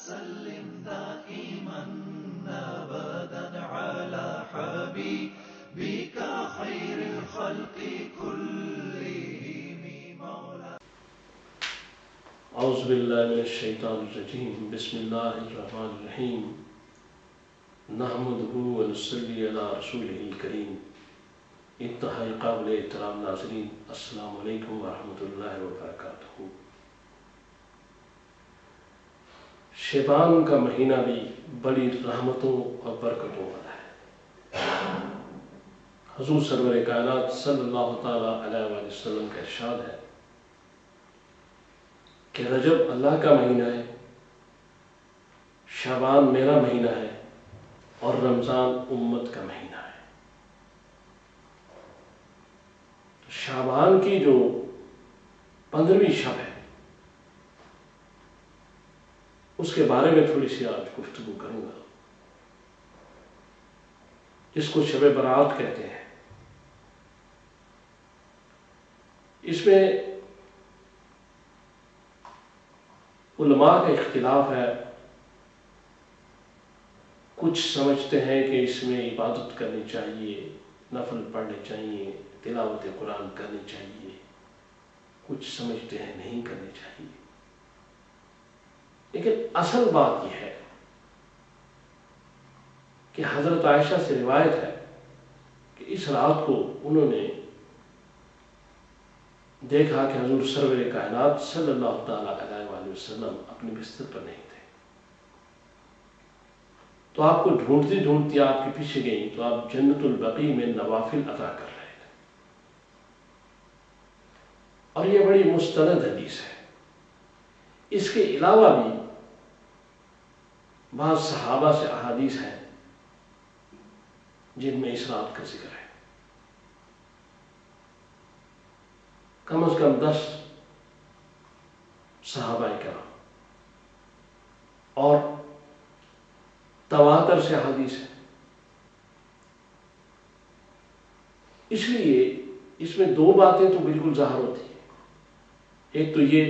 وسلم دائما أبدا على حبيبك خير الخلق كلهم مولانا. اعوذ باللہ من الشیطان الرجیم. بسم اللہ الرحمن الرحیم. نحمدہ ونصلی علی رسولہ الکریم. انتہائی قابل احترام ناظرین، السلام علیکم ورحمۃ اللہ وبرکاتہ. شعبان کا مہینہ بھی بڑی رحمتوں اور برکتوں والا ہے. حضور سرور کائنات صلی اللہ تعالیٰ علیہ وآلہ وسلم کا ارشاد ہے کہ رجب اللہ کا مہینہ ہے، شعبان میرا مہینہ ہے اور رمضان امت کا مہینہ ہے. شعبان کی جو 15ویں شب ہے اس کے بارے میں تھوڑی سی آج گفتگو کروں گا. اس کو شب برات کہتے ہیں. اس میں علماء کا اختلاف ہے. کچھ سمجھتے ہیں کہ اس میں عبادت کرنی چاہیے، نفل پڑھنے چاہیے، تلاوت قرآن کرنی چاہیے. کچھ سمجھتے ہیں نہیں کرنی چاہیے. لیکن اصل بات یہ ہے کہ حضرت عائشہ سے روایت ہے کہ اس رات کو انہوں نے دیکھا کہ حضور سرور کائنات صلی اللہ تعالیٰ علیہ وآلہ وسلم اپنے بستر پر نہیں تھے. تو آپ کو ڈھونڈتی ڈھونڈتی آپ کے پیچھے گئیں تو آپ جنت البقیع میں نوافل ادا کر رہے تھے. اور یہ بڑی مستند حدیث ہے. اس کے علاوہ بھی بعض صحابہ سے احادیث ہیں جن میں اس رات کا ذکر ہے. کم از کم 10 صحابہ کرام اور تواتر سے حدیث ہے. اس لیے اس میں 2 باتیں تو بالکل ظاہر ہوتی ہیں. ایک تو یہ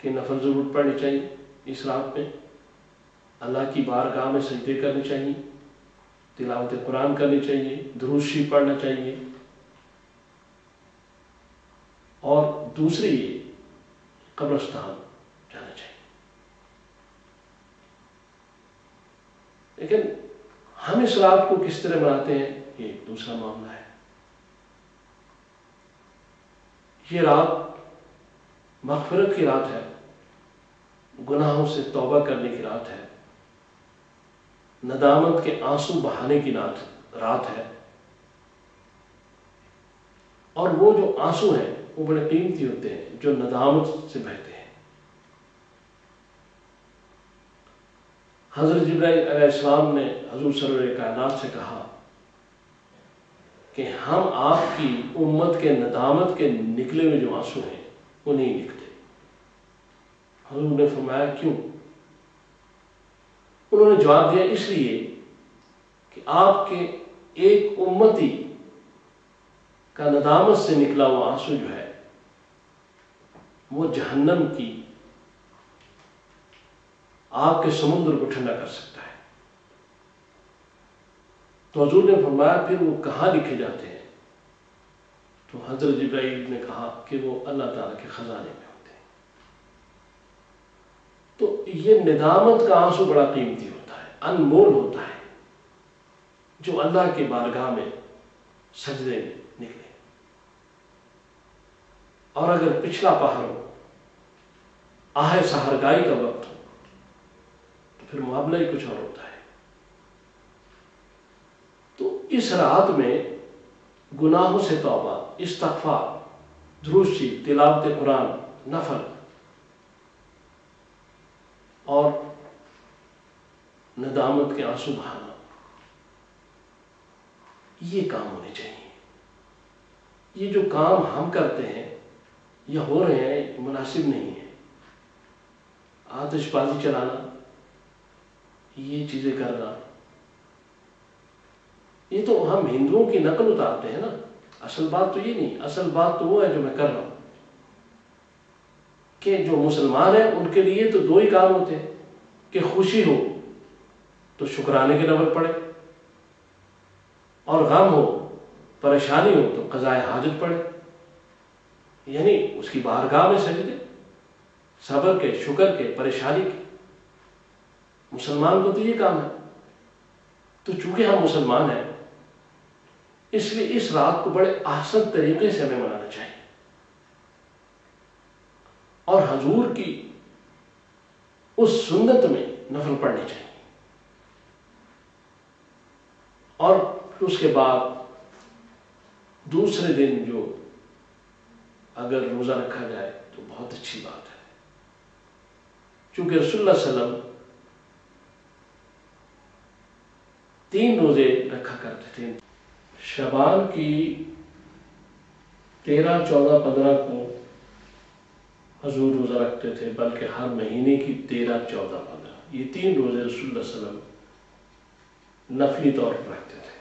کہ نفل ضرور پڑھنی چاہیے اس رات میں، اللہ کی بارگاہ میں سجدے کرنے چاہیے، تلاوت قرآن کرنی چاہیے، درود شریف پڑھنا چاہیے. اور دوسری یہ قبرستان جانا چاہیے. لیکن ہم اس رات کو کس طرح مناتے ہیں یہ دوسرا معاملہ ہے. یہ رات مغفرت کی رات ہے، گناہوں سے توبہ کرنے کی رات ہے، ندامت کے آنسو بہانے کی رات ہے. اور وہ جو آنسو ہیں وہ بڑے قیمتی ہوتے ہیں جو ندامت سے بہتے ہیں. حضرت جبرائیل علیہ السلام نے حضور سرور کائنات سے کہا کہ ہم آپ کی امت کے ندامت کے نکلے ہوئے جو آنسو ہیں وہ نہیں لکھتے. حضور نے فرمایا کیوں؟ انہوں نے جواب دیا اس لیے کہ آپ کے ایک امتی کا ندامت سے نکلا ہوا آنسو جو ہے وہ جہنم کی آگ کے سمندر کو ٹھنڈا کر سکتا ہے. تو حضور نے فرمایا پھر وہ کہاں لکھے جاتے ہیں؟ تو حضرت جبرائیل نے کہا کہ وہ اللہ تعالیٰ کے خزانے میں ہوتے ہیں. تو یہ ندامت کا آنسو بڑا قیمتی ہوتا ہے، انمول ہوتا ہے، جو اللہ کے بارگاہ میں سجدے میں نکلے. اور اگر پچھلا پہر ہو، آہ سحرگائی کا وقت ہو تو پھر معاملہ ہی کچھ اور ہوتا ہے. تو اس رات میں گناہوں سے توبہ، استغفار، درود شریف، تلاوت قرآن، نفل اور ندامت کے آنسو بہانا، یہ کام ہونے چاہیے. یہ جو کام ہم کرتے ہیں یا ہو رہے ہیں مناسب نہیں ہے. آتش بازی چلانا، یہ چیزیں کرنا، یہ تو ہم ہندوؤں کی نقل اتارتے ہیں نا. اصل بات تو یہ نہیں، اصل بات تو وہ ہے جو میں کر رہا ہوں. کہ جو مسلمان ہیں ان کے لیے تو دو ہی کام ہوتے ہیں، کہ خوشی ہو تو شکرانے کے نفل پڑھے، اور غم ہو، پریشانی ہو تو قضائے حاجت پڑھے، یعنی اس کی بارگاہ میں سجدے، صبر کے، شکر کے، پریشانی کے۔ مسلمان کو تو یہ کام ہے۔ تو چونکہ ہم مسلمان ہیں، اس لیے اس رات کو بڑے احسن طریقے سے ہمیں منانا چاہیے، اور حضور کی اس سنت میں نفل پڑھنے چاہیے، اور اس کے بعد دوسرے دن جو اگر روزہ رکھا جائے تو بہت اچھی بات ہے، چونکہ رسول اللہ صلی اللہ علیہ وسلم 3 روزے رکھا کرتے تھے۔ شعبان کی 13، 14، 15 کو حضور روزہ رکھتے تھے، بلکہ ہر مہینے کی 13، 14، 15 یہ 3 روزے رسول اللہ صلی اللہ علیہ وسلم نفلی طور پر رکھتے تھے۔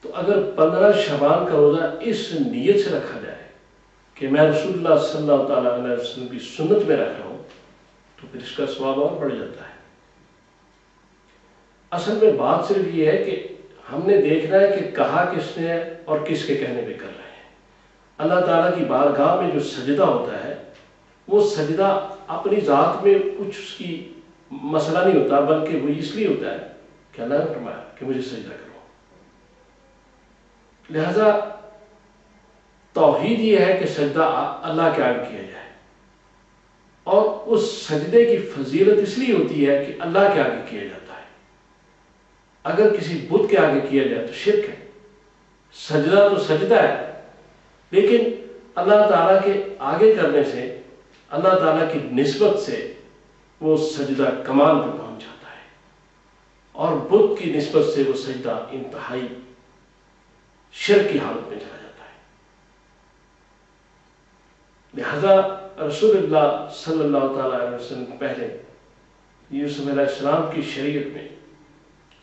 تو اگر 15 شعبان کا روزہ اس نیت سے رکھا جائے کہ میں رسول اللہ صلی اللہ تعالیٰ علیہ وسلم کی سنت میں رکھ رہا ہوں، تو پھر اس کا ثواب اور بڑھ جاتا ہے۔ اصل میں بات صرف یہ ہے کہ ہم نے دیکھنا ہے کہ کہا کس نے ہے اور کس کے کہنے پہ کر رہے ہیں۔ اللہ تعالیٰ کی بارگاہ میں جو سجدہ ہوتا ہے، وہ سجدہ اپنی ذات میں کچھ اس کی مسئلہ نہیں ہوتا، بلکہ وہ اس لیے ہوتا ہے کہ اللہ نے فرمایا کہ مجھے سجدہ کرو۔ لہذا توحید یہ ہے کہ سجدہ اللہ کے آگے کیا جائے، اور اس سجدے کی فضیلت اس لیے ہوتی ہے کہ اللہ کے آگے کیا جاتا ہے۔ اگر کسی بت کے آگے کیا جائے تو شرک ہے۔ سجدہ تو سجدہ ہے، لیکن اللہ تعالیٰ کے آگے کرنے سے، اللہ تعالیٰ کی نسبت سے وہ سجدہ کمال پہ پہنچ جاتا ہے، اور بت کی نسبت سے وہ سجدہ انتہائی شرک کی حالت میں چلا جاتا ہے۔ لہذا رسول اللہ صلی اللہ تعالیٰ علیہ وسلم پہلے یوسف علیہ السلام کی شریعت میں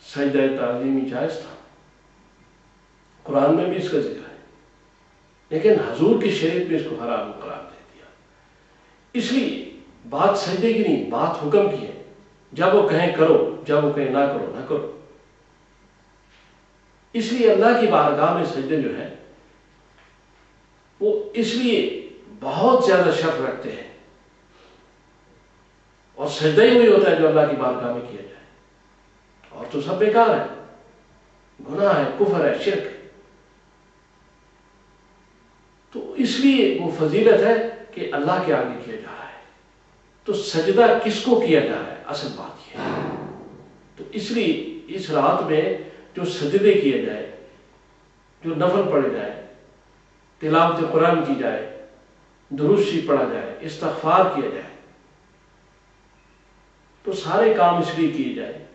سجدہ تعظیمی جائز تھا، قرآن میں بھی اس کا ذکر ہے، لیکن حضور کی شریعت میں اس کو حرام قرار دے دیا۔ اس لیے بات سجدے کی نہیں، بات حکم کی ہے۔ جب وہ کہیں کرو، جب وہ کہیں نہ کرو نہ کرو۔ اس لیے اللہ کی بارگاہ میں سجدے جو ہے وہ اس لیے بہت زیادہ شرط رکھتے ہیں، اور سجدہ ہی وہی ہوتا ہے جو اللہ کی بارگاہ میں کیا جائے، اور تو سب بیکار ہے، گناہ ہے، کفر ہے، شرک ہے۔ تو اس لیے وہ فضیلت ہے کہ اللہ کے آگے کیا جا رہا ہے۔ تو سجدہ کس کو کیا جا رہا ہے، اصل بات یہ ہے۔ تو اس لیے اس رات میں جو سجدے کیے جائے، جو نفل پڑھے جائے، تلاوت قرآن کی جائے، درود شریف پڑھا جائے، استغفار کیا جائے، تو سارے کام اس لیے کیے جائے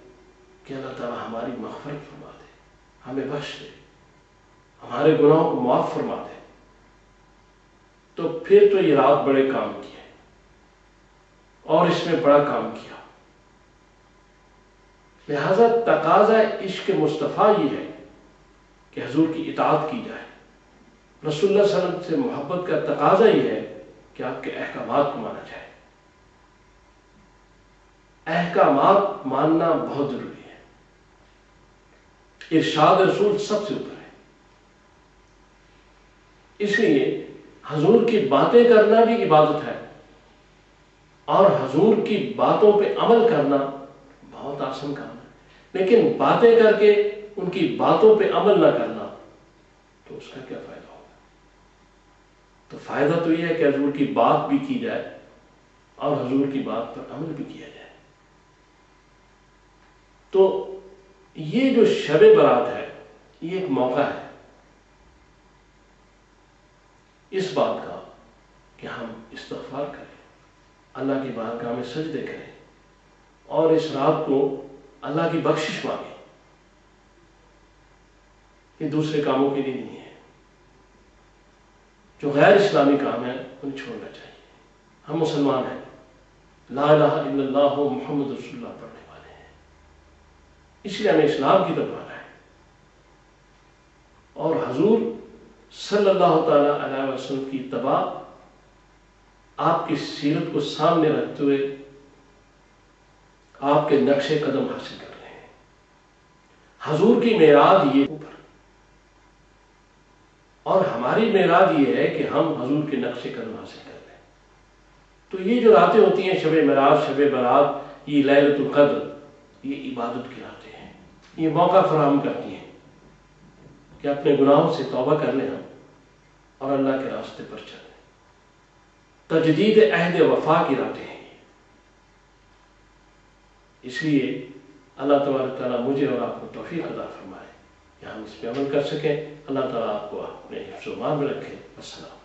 کہ اللہ تعالیٰ ہماری مغفرت فرما دے، ہمیں بخش دے، ہمارے گناہوں کو معاف فرما دے۔ تو پھر تو یہ رات بڑے کام کی ہے، اور اس میں بڑا کام کیا۔ لہذا تقاضا عشق مصطفیٰ یہ ہے کہ حضور کی اطاعت کی جائے۔ رسول اللہ صلی اللہ علیہ وسلم سے محبت کا تقاضا یہ ہے کہ آپ کے احکامات کو مانا جائے۔ احکامات ماننا بہت ضروری ہے۔ ارشاد رسول سب سے اوپر ہے۔ اس لیے حضور کی باتیں کرنا بھی عبادت ہے، اور حضور کی باتوں پہ عمل کرنا بہت آسان کام ہے، لیکن باتیں کر کے ان کی باتوں پہ عمل نہ کرنا تو اس کا کیا فائدہ ہوگا؟ تو فائدہ تو یہ ہے کہ حضور کی بات بھی کی جائے اور حضور کی بات پر عمل بھی کیا جائے۔ تو یہ جو شب برات ہے، یہ ایک موقع ہے اس بات کا کہ ہم استغفار کریں، اللہ کی بارگاہ میں سجدے کریں، اور اس رات کو اللہ کی بخشش مانگیں۔ یہ دوسرے کاموں کے لیے نہیں ہے، جو غیر اسلامی کام ہے انہیں چھوڑنا چاہیے۔ ہم مسلمان ہیں، لا الہ الا اللہ محمد رسول اللہ پڑھنے والے ہیں، اس لیے ہمیں اسلام کی طرف آنا ہے، اور حضور صلی اللہ تعالی علیہ وسلم کی اتباع، آپ کی سیرت کو سامنے رکھتے ہوئے آپ کے نقش قدم حاصل کر رہے ہیں. حضور کی معراج یہ اوپر، اور ہماری معراج یہ ہے کہ ہم حضور کے نقش قدم حاصل کر لیں. تو یہ جو راتیں ہوتی ہیں شب معراج، شب برات، یہ لیلۃ القدر، یہ عبادت کی راتیں ہیں. یہ موقع فراہم کرتی ہیں کہ اپنے گناہوں سے توبہ کر لیں ہم اور اللہ کے راستے پر چلیں. تجدید عہد وفا کی راتیں ہیں. اس لیے اللہ تبارک تعالیٰ مجھے اور آپ کو توفیق عطا فرمائے کہ ہم اس پہ عمل کر سکیں. اللہ تعالیٰ آپ کو اپنے حفظ و امان میں رکھے. السلام.